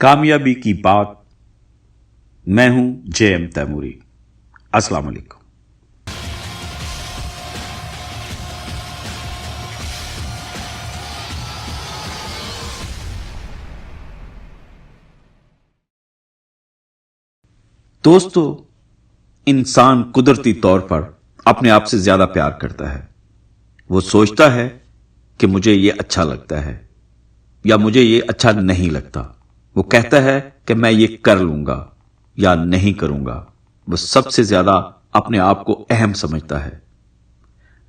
कामयाबी की बात। मैं हूं JM तैमूरी। अस्सलाम वालेकुम। दोस्तों, इंसान कुदरती तौर पर अपने आप से ज्यादा प्यार करता है। वो सोचता है कि मुझे ये अच्छा लगता है या मुझे ये अच्छा नहीं लगता। वो कहता है कि मैं ये कर लूंगा या नहीं करूंगा। वो सबसे ज्यादा अपने आप को अहम समझता है,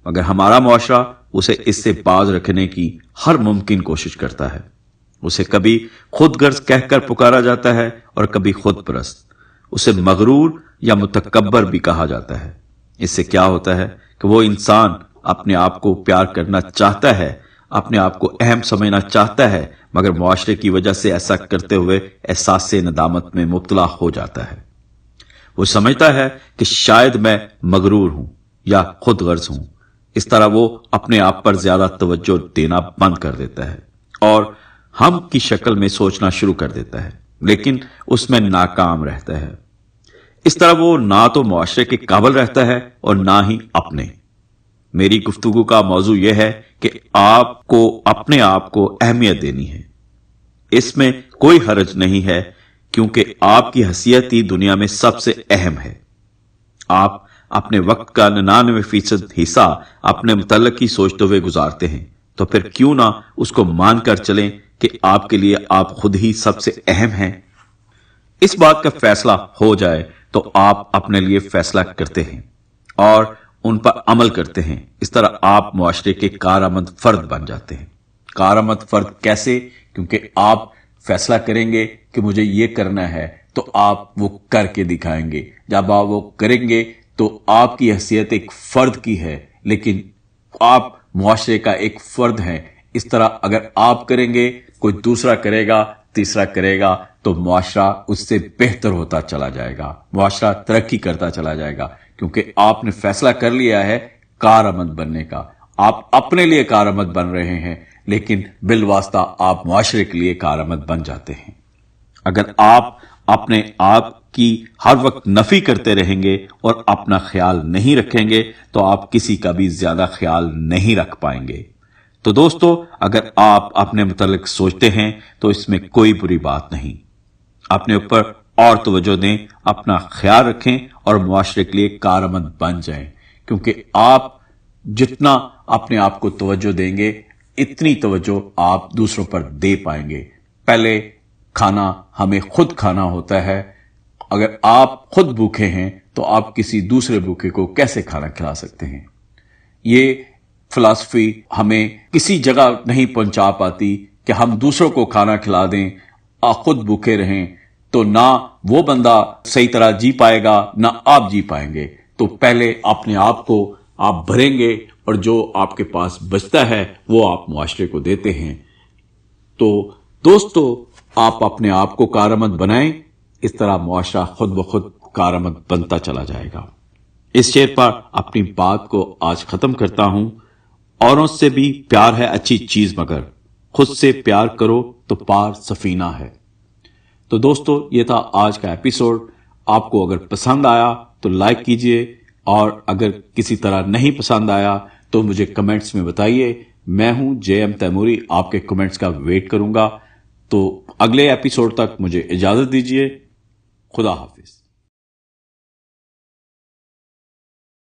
मगर हमारा मुआशरा उसे इससे बाज रखने की हर मुमकिन कोशिश करता है। उसे कभी खुदगर्ज कहकर पुकारा जाता है और कभी खुद परस्त। उसे मगरूर या मुतकब्बर भी कहा जाता है। इससे क्या होता है कि वो इंसान अपने आप को प्यार करना चाहता है, अपने आप को अहम समझना चाहता है, मगर मुआशरे की वजह से ऐसा करते हुए एहसास नदामत में मुब्तला हो जाता है। वो समझता है कि शायद मैं मगरूर हूं या खुदगर्ज हूं। इस तरह वो अपने आप पर ज्यादा तवज्जो देना बंद कर देता है और हम की शक्ल में सोचना शुरू कर देता है, लेकिन उसमें नाकाम रहता है। इस तरह वो ना तो मुआशरे के काबिल रहता है और ना ही अपने। मेरी गुफ्तगू का मौजू यह है कि आपको अपने आप को अहमियत देनी है। इसमें कोई हर्ज नहीं है, क्योंकि आपकी हैसियत ही दुनिया में सबसे अहम है। आप अपने वक्त का 99% हिस्सा अपने मुतल्लिक ही सोचते हुए गुजारते हैं, तो फिर क्यों ना उसको मानकर चलें कि आपके लिए आप खुद ही सबसे अहम हैं। इस बात का फैसला हो जाए तो आप अपने लिए फैसला करते हैं और उन पर अमल करते हैं। इस तरह आप मुआशरे के कारआमद फर्द बन जाते हैं। कारआमद फर्द कैसे? क्योंकि आप फैसला करेंगे कि मुझे ये करना है, तो आप वो करके दिखाएंगे। जब आप वो करेंगे तो आपकी हैसियत एक फर्द की है, लेकिन आप मुआशरे का एक फर्द हैं। इस तरह अगर आप करेंगे, कोई दूसरा करेगा, तीसरा करेगा, तो मुआशरा उससे बेहतर होता चला जाएगा, मुआशरा तरक्की करता चला जाएगा, क्योंकि आपने फैसला कर लिया है कारआमद बनने का। आप अपने लिए कारआमद बन रहे हैं, लेकिन बिलवास्ता आप मुआशरे के लिए कारआमद बन जाते हैं। अगर आप अपने आप की हर वक्त नफी करते रहेंगे और अपना ख्याल नहीं रखेंगे, तो आप किसी का भी ज्यादा ख्याल नहीं रख पाएंगे। तो दोस्तों, अगर आप अपने मुतालिक सोचते हैं तो इसमें कोई बुरी बात नहीं। अपने ऊपर और तवज्जो दें, अपना ख्याल रखें और मुआशरे के लिए कारआमद बन जाएं, क्योंकि आप जितना अपने आप को तवज्जो देंगे, इतनी तवज्जो आप दूसरों पर दे पाएंगे। पहले खाना हमें खुद खाना होता है। अगर आप खुद भूखे हैं तो आप किसी दूसरे भूखे को कैसे खाना खिला सकते हैं? ये फिलॉसफी हमें किसी जगह नहीं पहुंचा पाती कि हम दूसरों को खाना खिला दें, खुद भूखे रहें, तो ना वो बंदा सही तरह जी पाएगा, ना आप जी पाएंगे। तो पहले अपने आप को आप भरेंगे और जो आपके पास बचता है वो आप मुआशरे को देते हैं। तो दोस्तों, आप अपने आप को कारआमद बनाएं। इस तरह मुआशरा खुद ब खुद कारआमद बनता चला जाएगा। इस शेर पर अपनी बात को आज खत्म करता हूं। औरों से भी प्यार है अच्छी चीज, मगर खुद से प्यार करो तो पार सफीना है। तो दोस्तों, ये था आज का एपिसोड। आपको अगर पसंद आया तो लाइक कीजिए, और अगर किसी तरह नहीं पसंद आया तो मुझे कमेंट्स में बताइए। मैं हूं JM तैमूरी, आपके कमेंट्स का वेट करूंगा। तो अगले एपिसोड तक मुझे इजाजत दीजिए। खुदा हाफिज।